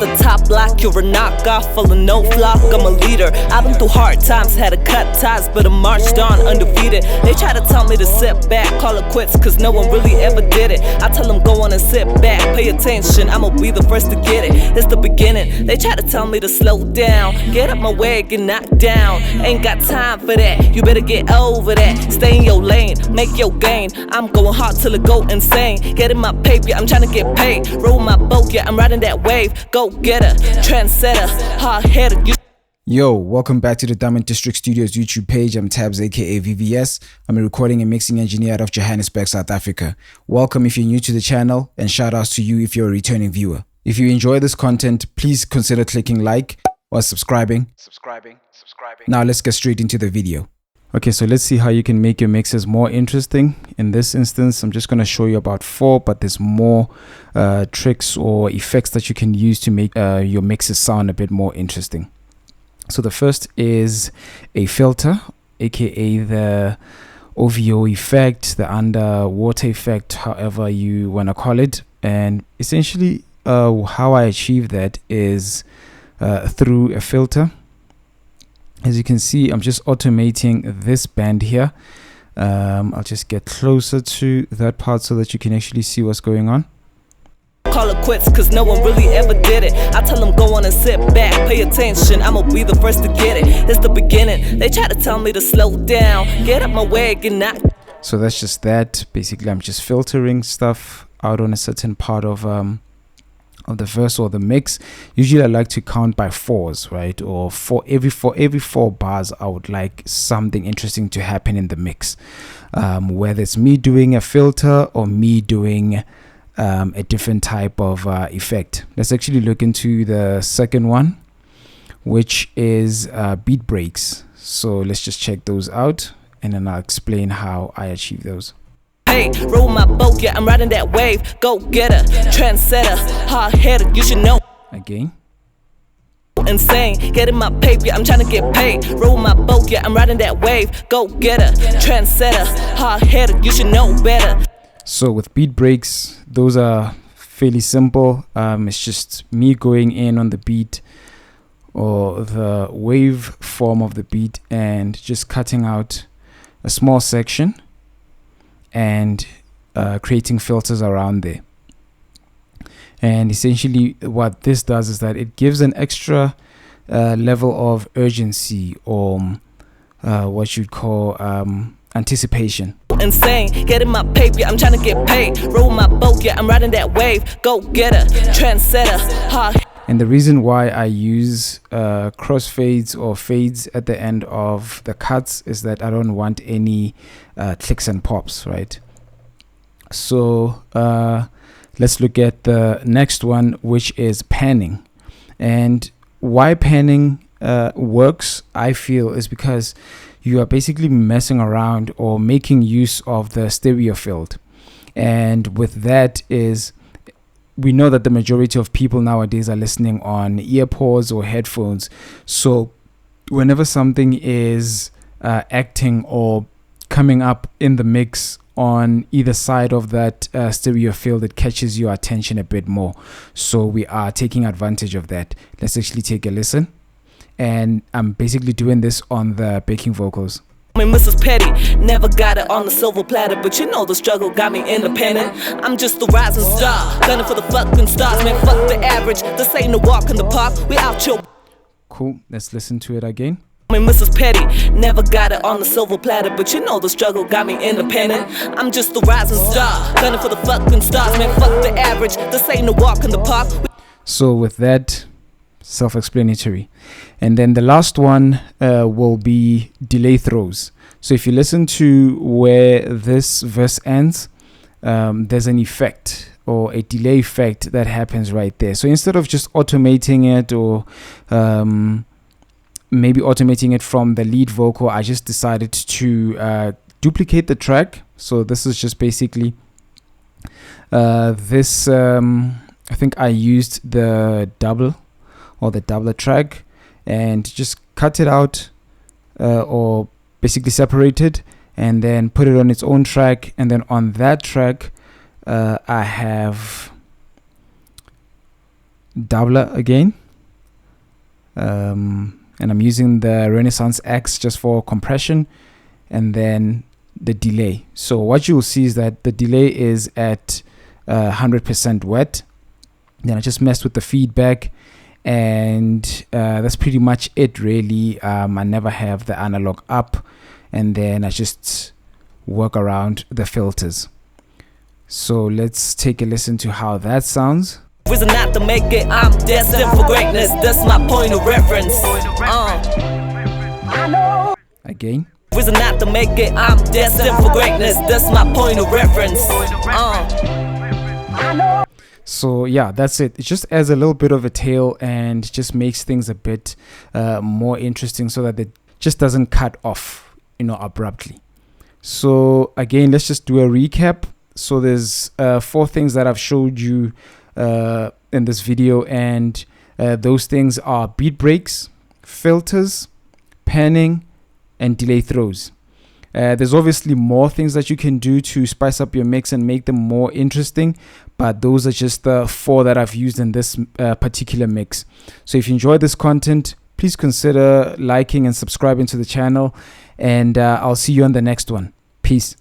at the top block, you're a knockoff, full of no flock. I'm a leader. I've been through hard times, had to cut ties, but I marched on undefeated. They try to tell me to sit back, call it quits, cause no one really ever did it. I tell them go on and sit back, pay attention, I'ma be the first to get it. It's the beginning. They try to tell me to slow down, get up my way, get knocked down. Ain't got time for that, you better get over that. Stay in your lane, make your gain. I'm going hard till it go insane. Getting my paper, yeah, I'm trying to get paid. Roll my boat, yeah, I'm riding that wave. Go getter, trendsetter, hard-headed. Yo, welcome back to the Diamond District Studios YouTube page. I'm Tabs aka VVS. I'm a recording and mixing engineer out of Johannesburg, South Africa. Welcome if you're new to the channel, and shout outs to you if you're a returning viewer. If you enjoy this content, please consider clicking like or subscribing. Now let's get straight into the video. Okay, so let's see how you can make your mixes more interesting. In this instance, I'm just going to show you about 4, but there's more tricks or effects that you can use to make your mixes sound a bit more interesting. So the first is a filter, aka the OVO effect, the underwater effect, however you want to call it. And essentially how I achieve that is through a filter. As you can see, I'm just automating this band here. I'll just get closer to that part so that you can actually see what's going on. Call it quits, cause no one really ever did it. I tell them go on and sit back, pay attention, I'ma be the first to get it. It's the beginning. They try to tell me to slow down, get up my way, get knocked. So that's just that. Basically, I'm just filtering stuff out on a certain part of the verse or the mix. Usually I like to count by 4s, right? Or for every 4 bars I would like something interesting to happen in the mix, whether it's me doing a filter or me doing a different type of effect. Let's actually look into the second one, which is beat breaks. So let's just check those out and then I'll explain how I achieve those. Hey, roll my boat, yeah, I'm riding that wave. Go getter, trendsetter, hard-headed, you should know. Again. Insane, getting my paper, yeah, I'm trying to get paid. Roll my boat, yeah, I'm riding that wave. Go getter, trendsetter, hard-headed, you should know better. So with beat breaks, those are fairly simple. It's just me going in on the beat or the wave form of the beat and just cutting out a small section and creating filters around there. And essentially what this does is that it gives an extra level of urgency or what you'd call anticipation. Insane, getting my paper, yeah, I'm trying to get paid. Roll my boat, yeah, I'm riding that wave. Go getter, trendsetter, hard. And the reason why I use crossfades or fades at the end of the cuts is that I don't want any clicks and pops, right? So let's look at the next one, which is panning. And why panning works, I feel, is because you are basically messing around or making use of the stereo field. And with that is, we know that the majority of people nowadays are listening on earpods or headphones. So whenever something is acting or coming up in the mix on either side of that stereo field, it catches your attention a bit more. So we are taking advantage of that. Let's actually take a listen. And I'm basically doing this on the backing vocals. I mean, Mrs. Petty never got it on the silver platter, but you know the struggle got me independent. I'm just a rising star, gunning for the fucking stars, man. Fuck the average. This ain't no walk in the park. We out your. Cool. Let's listen to it again. I mean, Mrs. Petty never got it on the silver platter, but you know the struggle got me independent. I'm just a rising star, gunning for the fucking stars, man. Fuck the average. This ain't no walk in the park. So with that, self-explanatory. And then the last one will be delay throws. So if you listen to where this verse ends, there's an effect or a delay effect that happens right there. So instead of just automating it or maybe automating it from the lead vocal, I just decided to duplicate the track. So this is just basically this I think I used the double or the doubler track and just cut it out or basically separate it and then put it on its own track. And then on that track I have doubler again, and I'm using the Renaissance X just for compression, and then the delay. So what you'll see is that the delay is at 100% wet. Then I just messed with the feedback, and that's pretty much it really. I never have the analog up, and then I just work around the filters. So let's take a listen to how that sounds. Reason not to make it, I'm destined for greatness. That's my point of reference. Again. Reason not to make it, I'm destined for greatness. That's my point of reference. So yeah, that's it. It just adds a little bit of a tail and just makes things a bit more interesting, so that it just doesn't cut off, abruptly. So again, let's just do a recap. So there's 4 things that I've showed you in this video, and those things are beat breaks, filters, panning, and delay throws. There's obviously more things that you can do to spice up your mix and make them more interesting, but those are just the 4 that I've used in this particular mix. So if you enjoyed this content, please consider liking and subscribing to the channel, and I'll see you on the next one. Peace.